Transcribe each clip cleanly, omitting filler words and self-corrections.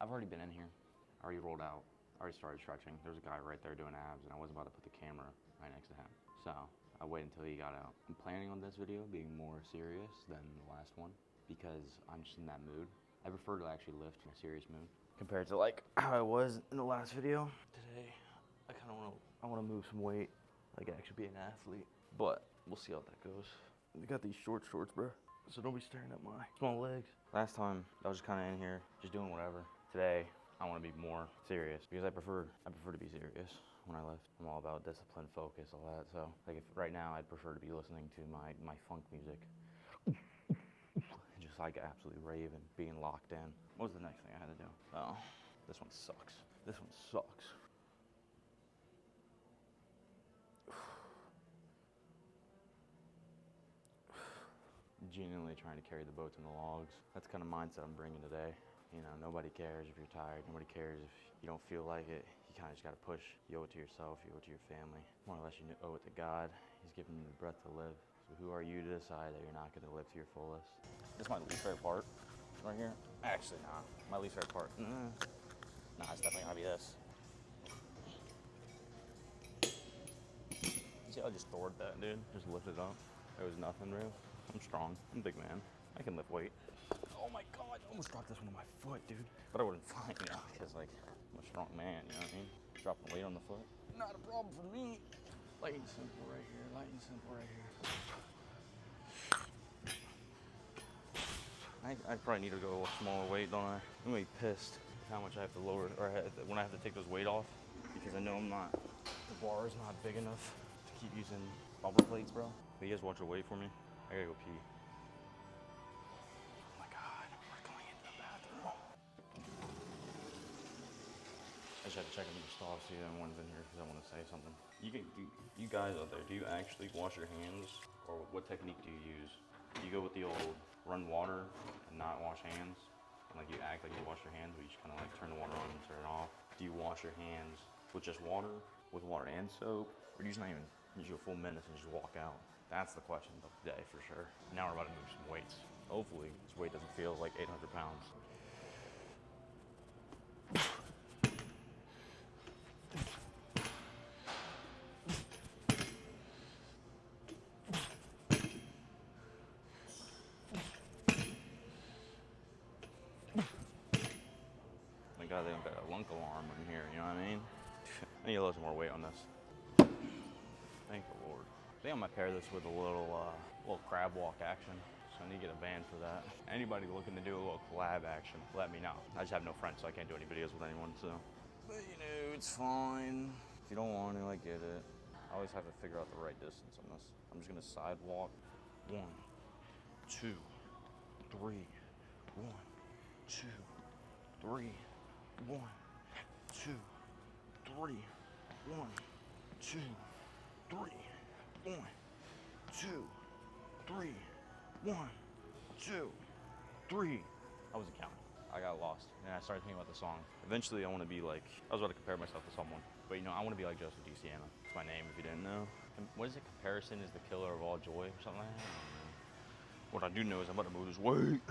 I've already been in here. I already rolled out. I already started stretching. There's a guy right there doing abs, and I wasn't about to put the camera right next to him. So I waited until he got out. I'm planning on this video being more serious than the last one because I'm just in that mood. I prefer to actually lift in a serious mood compared to like how I was in the last video. Today, I kind of want to move some weight, like actually be an athlete. But we'll see how that goes. We got these shorts, bro. So don't be staring at my small legs. Last time I was just kind of in here, just doing whatever. Today, I want to be more serious because I prefer to be serious when I lift. I'm all about discipline, focus, all that. So like if right now, I'd prefer to be listening to my funk music. Just like absolutely raving, being locked in. What was the next thing I had to do? Oh, this one sucks. This one sucks. Genuinely trying to carry the boats and the logs. That's the kind of mindset I'm bringing today. You know, nobody cares if you're tired. Nobody cares if you don't feel like it. You kind of just got to push. You owe it to yourself. You owe it to your family. More or less, you owe it to God. He's given you the breath to live. So who are you to decide that you're not going to live to your fullest? This is my least favorite part right here. Actually, nah. My least favorite part. Nah, it's definitely going to be this. You see how I just stored that, dude? Just lifted up. It was nothing real. I'm strong. I'm a big man. I can lift weight. Oh my God, I almost dropped this one on my foot, dude. But I wouldn't find, you know, because like, I'm a strong man, you know what I mean? Dropping weight on the foot. Not a problem for me. Light and simple right here, light and simple right here. I probably need to go a smaller weight, don't I? I'm gonna be pissed how much I have to lower, or when I have to take those weight off, because I know the bar is not big enough to keep using bumper plates, bro. Can you guys watch your weight for me? I gotta go pee. Oh my God, we're going into the bathroom. I just had to check in the stall, see if anyone's in here because I want to say something. You guys out there, do you actually wash your hands? Or what technique do you use? Do you go with the old run water and not wash hands? And like you act like you wash your hands, but you just kind of like turn the water on and turn it off? Do you wash your hands with just water, with water and soap? Or do you just not even use your full minutes and just walk out? That's the question of the day for sure. Now we're about to move some weights. Hopefully this weight doesn't feel like 800 pounds. My God, they don't got a lunk alarm in here, you know what I mean? I need to load some more weight on this. Thank the Lord. I think I'm gonna pair this with a little crab walk action. So I need to get a band for that. Anybody looking to do a little collab action, let me know. I just have no friends, so I can't do any videos with anyone, so. But you know, it's fine. If you don't want to, I get it. I always have to figure out the right distance on this. I'm just gonna sidewalk. 1, 2, 3. 1, 2, 3. 1, 2, 3. 1, 2, 3. 1, 2, 3. 1, 2, 3. I wasn't counting. I got lost, and I started thinking about the song. Eventually, I want to be like, I was about to compare myself to someone, but you know, I want to be like DeSiena. It's my name if you didn't know. And what is it? Comparison is the killer of all joy, or something like that? I don't know. What I do know is I'm about to move this weight.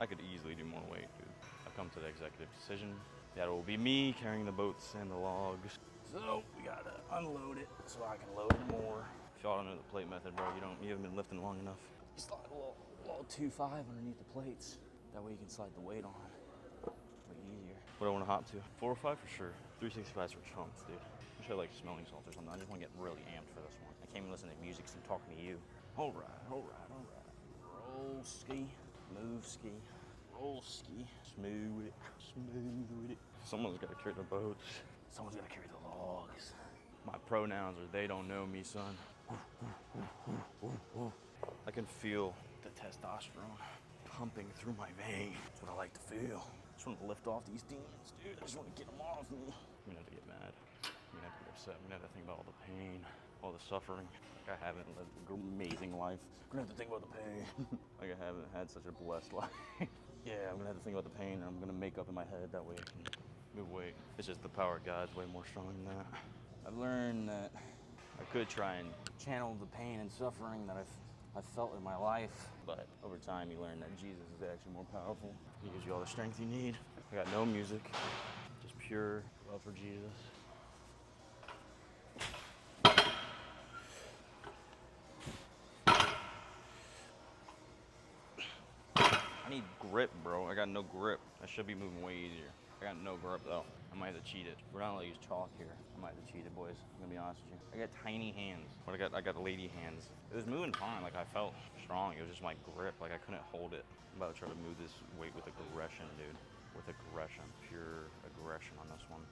I could easily do more weight, dude. I've come to the executive decision that it will be me carrying the boats and the logs. So we gotta unload it so I can load more. If y'all don't know the plate method, bro, you haven't been lifting long enough. You slide a little 2.5 underneath the plates. That way you can slide the weight on. Way easier. What do I want to hop to? 405 for sure. 365s for chunks, dude. I should have like smelling salts or something. I just want to get really amped for this one. I can't even listen to music, so I'm talking to you. All right, all right, all right. Roll ski. Move ski, roll ski, smooth with it, smooth with it. Someone's gotta carry the boats. Someone's gotta carry the logs. My pronouns are they don't know me, son. I can feel the testosterone pumping through my veins. That's what I like to feel. I just want to lift off these demons, dude. I just want to get them off me. I'm gonna have to get mad. I'm gonna have to get upset. I'm gonna have to think about all the pain. all the suffering. Like I haven't lived an amazing life. I'm gonna have to think about the pain. Like I haven't had such a blessed life. Yeah, I'm gonna have to think about the pain, and I'm gonna make up in my head that way I can move weight. It's just the power of God's way more strong than that. I've learned that I could try and channel the pain and suffering that I've felt in my life, but over time you learn that Jesus is actually more powerful. He gives you all the strength you need. I got no music, just pure love for Jesus. I need grip, bro. I got no grip. I should be moving way easier. I got no grip though. I might have to cheat it. We're not gonna use chalk here. I might have to cheat it, boys. I'm gonna be honest with you. I got tiny hands, but I got lady hands. It was moving fine. Like I felt strong. It was just my grip. Like I couldn't hold it. I'm about to try to move this weight with aggression, dude. With aggression, pure aggression on this one.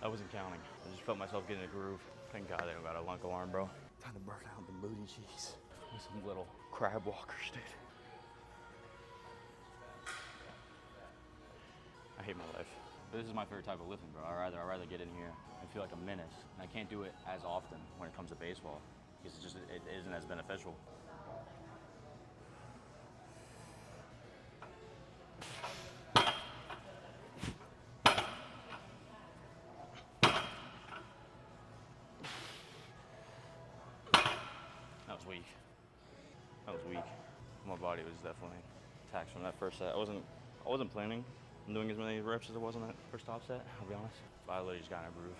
I wasn't counting. I just felt myself getting a groove. Thank God I don't got a lunk alarm, bro. Time to burn out the booty cheeks with some little crab walkers, dude. I hate my life. This is my favorite type of lifting, bro. I'd rather get in here and feel like a menace. And I can't do it as often when it comes to baseball because it isn't as beneficial. That was weak. That was weak. My body was definitely taxed from that first set. I wasn't planning on doing as many reps as it was on that first top set, I'll be honest. But I literally just got in a groove.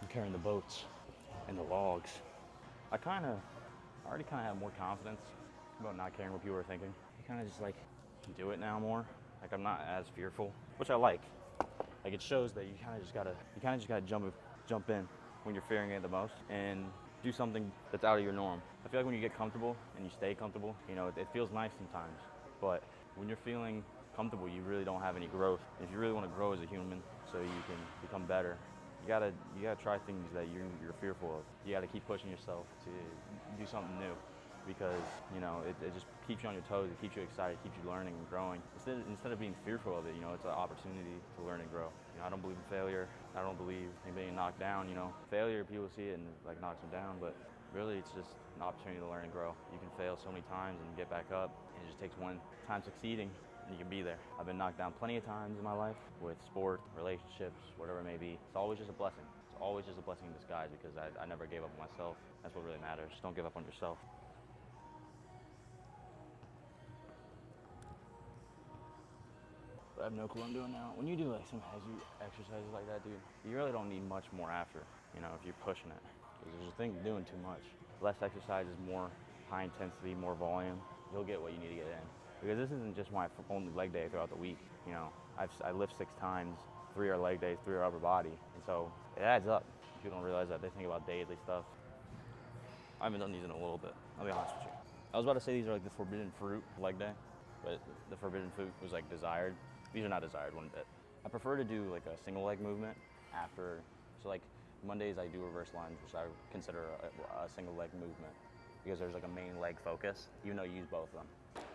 I'm carrying the boats and the logs. I already kind of have more confidence about not caring what people are thinking. I kind of just like do it now more. Like I'm not as fearful, which I like. Like it shows that you kind of just gotta jump in when you're fearing it the most and do something that's out of your norm. I feel like when you get comfortable and you stay comfortable, you know, it feels nice sometimes. But when you're feeling comfortable, you really don't have any growth. If you really want to grow as a human, so you can become better, you gotta try things that you're fearful of. You gotta keep pushing yourself to do something new, because you know it just keeps you on your toes. It keeps you excited, keeps you learning and growing. Instead of being fearful of it, you know, it's an opportunity to learn and grow. You know, I don't believe in failure. I don't believe in being knocked down. You know, failure, people see it and like knocks them down, but really it's just an opportunity to learn and grow. You can fail so many times and get back up. And it just takes one time succeeding and you can be there. I've been knocked down plenty of times in my life with sport, relationships, whatever it may be. It's always just a blessing. It's always just a blessing in disguise because I never gave up on myself. That's what really matters. Just don't give up on yourself. But I have no clue what I'm doing now. When you do like some heavy exercises like that, dude, you really don't need much more after, you know, if you're pushing it. Because there's a thing doing too much. Less exercise is more high intensity, more volume. You'll get what you need to get in. Because this isn't just my only leg day throughout the week. You know, I lift 6 times, 3 are leg days, 3 are upper body. And so it adds up. People don't realize that. They think about daily stuff. I haven't done these in a little bit, I'll be honest with you. I was about to say these are like the forbidden fruit leg day, but the forbidden fruit was like desired. These are not desired one bit. I prefer to do like a single leg movement after, so like Mondays I do reverse lunge, which I consider a single leg movement because there's like a main leg focus, even though you use both of them.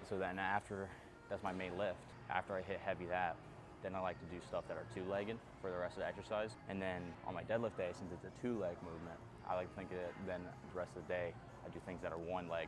So then after, that's my main lift. After I hit heavy that, then I like to do stuff that are 2-legged for the rest of the exercise. And then on my deadlift day, since it's a 2-leg movement, I like to think that then the rest of the day, I do things that are 1-leg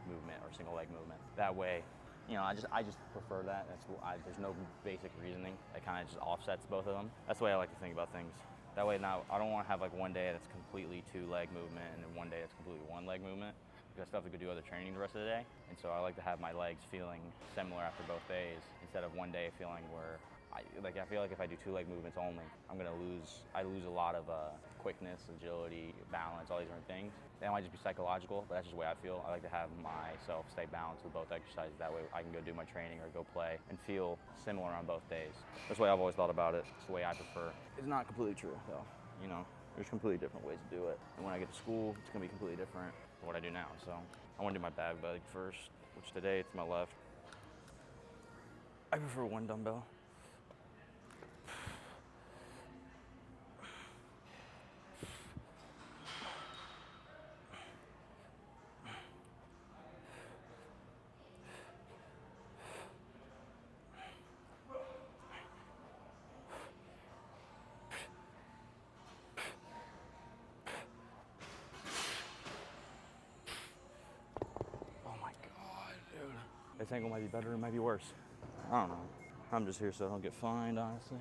movement or single leg movement. That way, you know, I just prefer that. There's no basic reasoning. It kind of just offsets both of them. That's the way I like to think about things. That way now, I don't want to have like one day that's completely 2-leg movement and then one day that's completely 1-leg movement. Because I still have to go do other training the rest of the day. And so I like to have my legs feeling similar after both days instead of one day feeling where I feel like if I do 2-leg movements only, I lose a lot of quickness, agility, balance, all these different things. That might just be psychological, but that's just the way I feel. I like to have myself stay balanced with both exercises. That way I can go do my training or go play and feel similar on both days. That's the way I've always thought about it. It's the way I prefer. It's not completely true though, you know. There's completely different ways to do it. And when I get to school, it's gonna be completely different than what I do now. So I wanna do my bag leg first, which today it's my left. I prefer one dumbbell. Oh my God, dude. This angle might be better, it might be worse. I don't know. I'm just here so I don't get fined, honestly.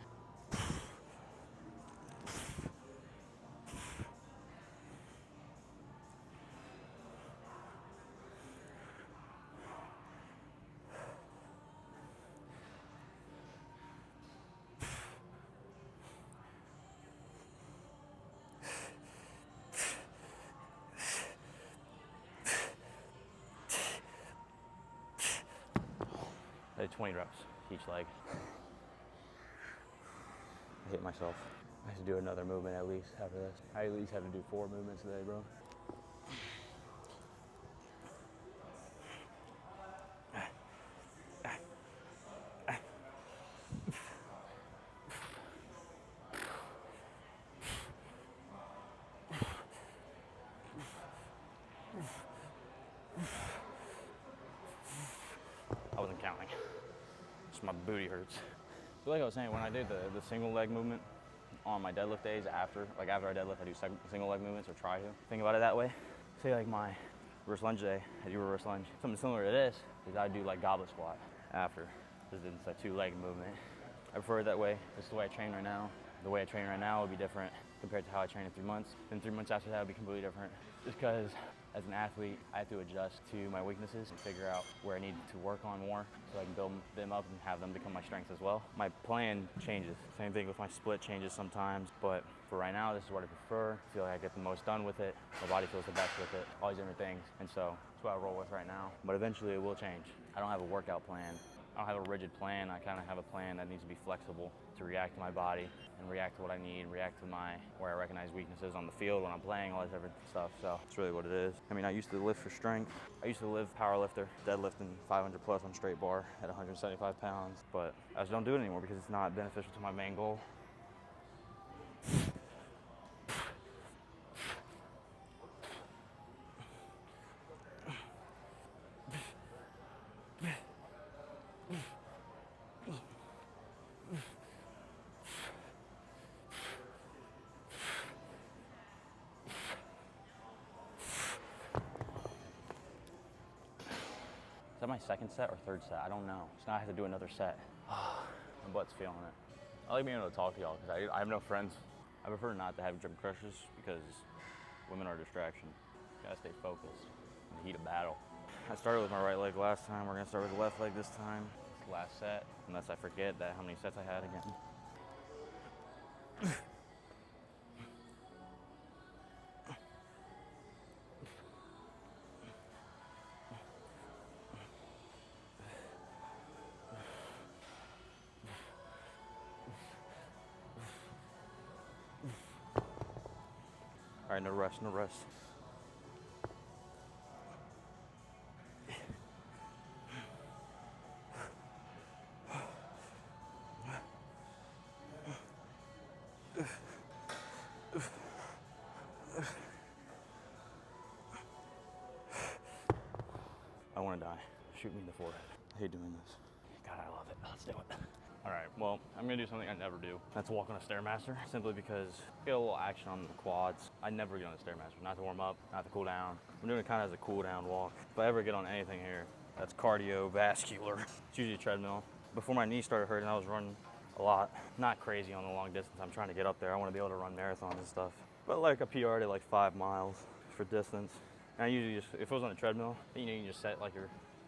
I did 20 reps each leg. I hate myself. I have to do another movement at least after this. I at least have to do 4 movements today, bro. I wasn't counting. Just my booty hurts. So like I was saying, when I do the single leg movement on my deadlift days after I deadlift, I do single leg movements or try to. Think about it that way. Say like my reverse lunge day, I do reverse lunge. Something similar to this is I do like goblet squat after. This is a 2-leg movement. I prefer it that way. This is the way I train right now. The way I train right now would be different compared to how I train in 3 months. Then 3 months after that would be completely different. Just because as an athlete, I have to adjust to my weaknesses and figure out where I need to work on more so I can build them up and have them become my strengths as well. My plan changes. Same thing with my split changes sometimes, but for right now, this is what I prefer. I feel like I get the most done with it. My body feels the best with it, all these different things. And so that's what I roll with right now. But eventually it will change. I don't have a workout plan. I don't have a rigid plan. I kind of have a plan that needs to be flexible to react to my body and react to what I need, react to where I recognize weaknesses on the field when I'm playing, all this different stuff. So that's really what it is. I mean, I used to lift for strength. I used to live powerlifter, deadlifting 500 plus on straight bar at 175 pounds, but I just don't do it anymore because it's not beneficial to my main goal. Is that my second set or third set? I don't know. So now I have to do another set. My butt's feeling it. I like being able to talk to y'all because I have no friends. I prefer not to have gym crushes because women are a distraction. You gotta stay focused in the heat of battle. I started with my right leg last time. We're gonna start with the left leg this time. This last set, unless I forget how many sets I had again. All right, no rush, no rush. I want to die. Shoot me in the forehead. I hate doing this. God, I love it. Let's do it. All right, well, I'm gonna do something I never do. That's walk on a Stairmaster, simply because get a little action on the quads. I never get on a Stairmaster, not to warm up, not to cool down. I'm doing it kind of as a cool down walk. If I ever get on anything here, that's cardiovascular. It's usually a treadmill. Before my knee started hurting, I was running a lot. Not crazy on the long distance. I'm trying to get up there. I want to be able to run marathons and stuff. But like a PR to like 5 miles for distance. And I usually just, if it was on a treadmill, you know, you just set like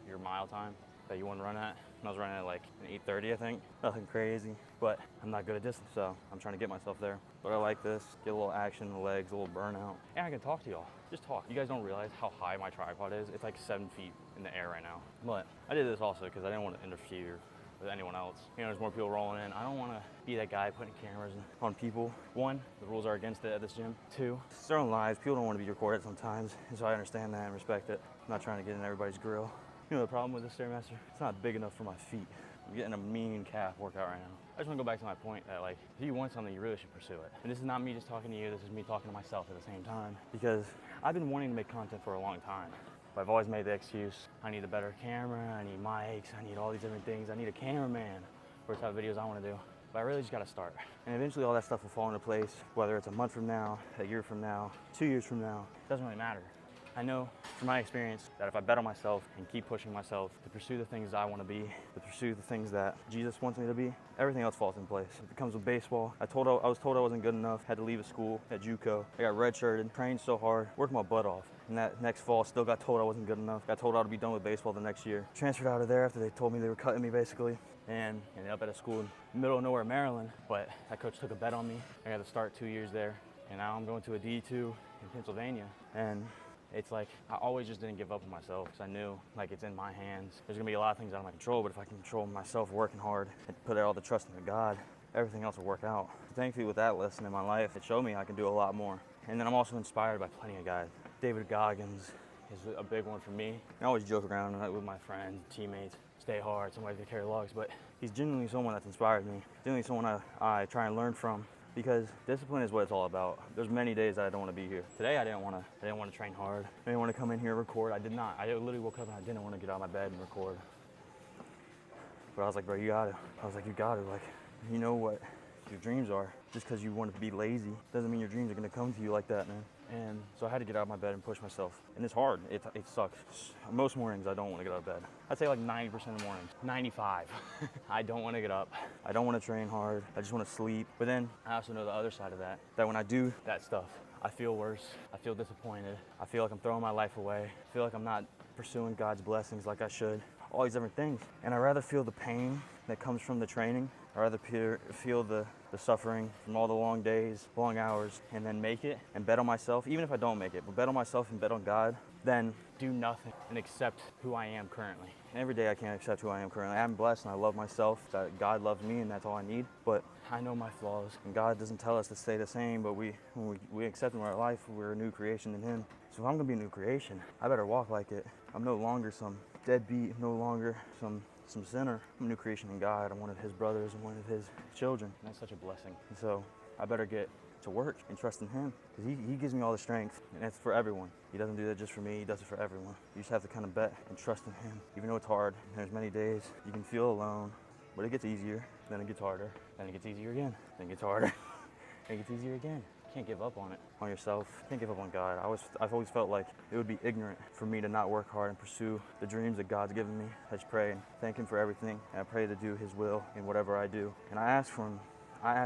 your mile time that you want to run at. And I was running at like an 8:30, I think. Nothing crazy, but I'm not good at distance, so I'm trying to get myself there. But I like this, get a little action in the legs, a little burnout. And I can talk to y'all, just talk. You guys don't realize how high my tripod is. It's like 7 feet in the air right now. But I did this also because I didn't want to interfere with anyone else. You know, there's more people rolling in. I don't want to be that guy putting cameras on people. 1, the rules are against it at this gym. 2, it's their own lives. People don't want to be recorded sometimes, and so I understand that and respect it. I'm not trying to get in everybody's grill. You know the problem with the Stairmaster? It's not big enough for my feet. I'm getting a mean calf workout right now. I just want to go back to my point that, like, if you want something, you really should pursue it. And this is not me just talking to you, this is me talking to myself at the same time. Because I've been wanting to make content for a long time. But I've always made the excuse, I need a better camera, I need mics, I need all these different things, I need a cameraman for the type of videos I want to do. But I really just gotta start. And eventually all that stuff will fall into place, whether it's a month from now, a year from now, 2 years from now, it doesn't really matter. I know from my experience that if I bet on myself and keep pushing myself to pursue the things I want to be, to pursue the things that Jesus wants me to be, everything else falls in place. It comes with baseball. I was told I wasn't good enough, had to leave a school at JUCO. I got redshirted, trained so hard, worked my butt off. And that next fall, still got told I wasn't good enough. Got told I would be done with baseball the next year. Transferred out of there after they told me they were cutting me basically. And ended up at a school in the middle of nowhere, Maryland. But that coach took a bet on me. I got to start 2 years there. And now I'm going to a D2 in Pennsylvania. And it's like, I always just didn't give up on myself because I knew, like, it's in my hands. There's gonna be a lot of things out of my control, but if I can control myself working hard and put all the trust into God, everything else will work out. Thankfully, with that lesson in my life, it showed me I can do a lot more. And then I'm also inspired by plenty of guys. David Goggins is a big one for me. I always joke around with my friends, teammates, stay hard, somebody to carry logs, but he's genuinely someone that's inspired me, genuinely someone I try and learn from. Because discipline is what it's all about. There's many days that I don't want to be here. Today I didn't want to train hard. I didn't want to come in here and record. I did not. I literally woke up and I didn't want to get out of my bed and record. But I was like, bro, you got to. I was like, you got to. Like, you know what your dreams are. Just because you want to be lazy doesn't mean your dreams are going to come to you like that, man. And so I had to get out of my bed and push myself. And it's hard. It sucks. Most mornings I don't want to get out of bed. I'd say like 90% of the mornings. 95. I don't want to get up. I don't want to train hard. I just want to sleep. But then I also know the other side of that. That when I do that stuff, I feel worse. I feel disappointed. I feel like I'm throwing my life away. I feel like I'm not pursuing God's blessings like I should. All these different things. And I'd rather feel the pain that comes from the training. I'd rather feel the suffering from all the long days, long hours, and then make it and bet on myself, even if I don't make it, but bet on myself and bet on God, than do nothing and accept who I am currently. And every day I can't accept who I am currently. I'm blessed and I love myself, that God loves me and that's all I need, but I know my flaws. And God doesn't tell us to stay the same, but when we accept Him in our life, we're a new creation in Him. So if I'm gonna be a new creation, I better walk like it. I'm no longer some deadbeat, no longer some sinner. I'm a new creation in God. I'm one of His brothers and one of His children. And that's such a blessing. And so I better get to work and trust in Him because he gives me all the strength, and that's for everyone. He doesn't do that just for me. He does it for everyone. You just have to kind of bet and trust in Him, even though it's hard. And there's many days you can feel alone, but it gets easier, then it gets harder, then it gets easier again, then it gets harder, then it gets easier again. Can't give up on it, on yourself. Can't give up on God. I've always felt like it would be ignorant for me to not work hard and pursue the dreams that God's given me. I just pray and thank Him for everything. And I pray to do His will in whatever I do. And I ask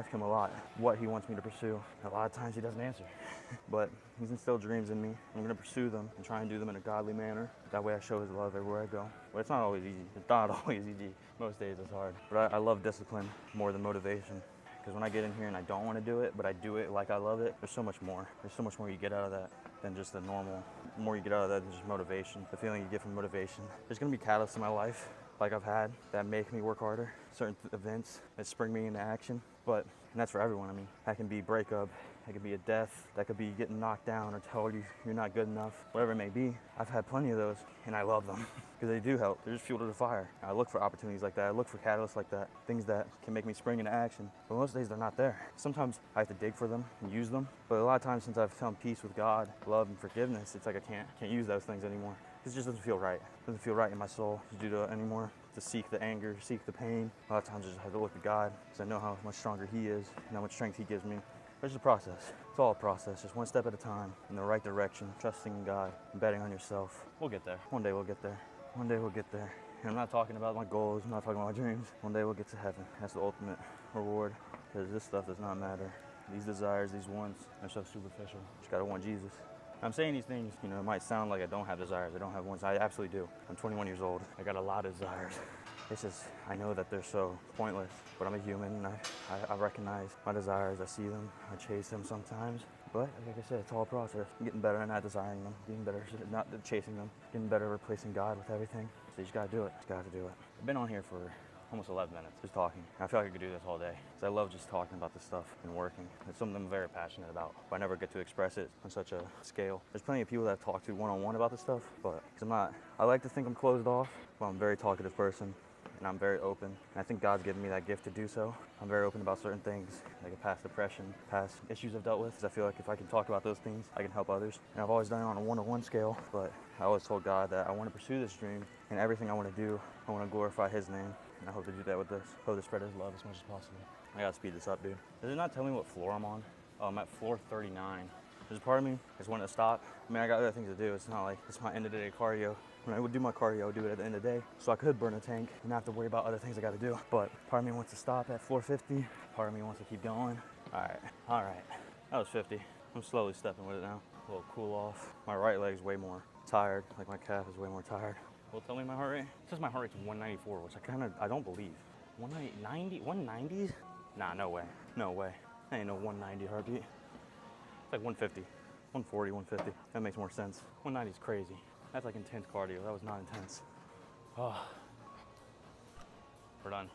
Him a lot what He wants me to pursue. A lot of times He doesn't answer. But He's instilled dreams in me. I'm gonna pursue them and try and do them in a godly manner. That way I show His love everywhere I go. But it's not always easy. It's not always easy. Most days it's hard. But I love discipline more than motivation. Because when I get in here and I don't want to do it, but I do it like I love it, there's so much more. There's so much more you get out of that than just the normal. The more you get out of that than just motivation. The feeling you get from motivation. There's going to be catalysts in my life, like I've had, that make me work harder. Certain events that spring me into action. And that's for everyone. I mean, that can be breakup, that could be a death, that could be getting knocked down or told you're not good enough, whatever it may be. I've had plenty of those, and I love them because they do help. They're just fuel to the fire. I look for opportunities like that. I look for catalysts like that, things that can make me spring into action. But most days they're not there. Sometimes I have to dig for them and use them. But a lot of times since I've found peace with God, love, and forgiveness, it's like I can't use those things anymore. It just doesn't feel right. It doesn't feel right in my soul to do that anymore. To seek the anger, seek the pain. A lot of times I just have to look at God because I know how much stronger He is and how much strength He gives me. But it's a process. It's all a process, just one step at a time in the right direction, trusting in God, and betting on yourself. We'll get there. One day we'll get there. One day we'll get there. And I'm not talking about my goals. I'm not talking about my dreams. One day we'll get to heaven. That's the ultimate reward because this stuff does not matter. These desires, these wants, are so superficial. Just gotta want Jesus. I'm saying these things, it might sound like I don't have desires, I don't have wants. I absolutely do. I'm 21 years old. I got a lot of desires. It's just, I know that they're so pointless, but I'm a human and I recognize my desires. I see them, I chase them sometimes. But like I said, it's all a process. I'm getting better at not desiring them, getting better at not chasing them, getting better at replacing God with everything. So you just gotta do it. Just gotta do it. I've been on here for almost 11 minutes just talking. I feel like I could do this all day because I love just talking about this stuff and working. It's something I'm very passionate about, but I never get to express it on such a scale. There's plenty of people that I've talked to one-on-one about this stuff, but because I like to think I'm closed off, but I'm a very talkative person. and I'm very open. And I think God's given me that gift to do so. I'm very open about certain things, like past depression, past issues I've dealt with, because I feel like if I can talk about those things, I can help others. And I've always done it on a one-to-one scale, but I always told God that I want to pursue this dream, and everything I want to do, I want to glorify His name, and I hope to do that with this. Hope to spread His love as much as possible. I gotta speed this up, dude. Does it not tell me what floor I'm on? Oh, I'm at floor 39. There's a part of me just wanting to stop. I mean, I got other things to do. It's not like it's my end of the day cardio. When I would do my cardio, I would do it at the end of the day, so I could burn a tank and not have to worry about other things I gotta do. But part of me wants to stop at 450. Part of me wants to keep going. All right. That was 50. I'm slowly stepping with it now. A little cool off. My right leg's way more tired. Like my calf is way more tired. Will it tell me my heart rate? It says my heart rate's 194, which I don't believe. 190, 190s? Nah, no way. No way. That ain't no 190 heartbeat. It's like 150, 140, 150. That makes more sense. 190 is crazy. That's like intense cardio. That was not intense. Oh. We're done.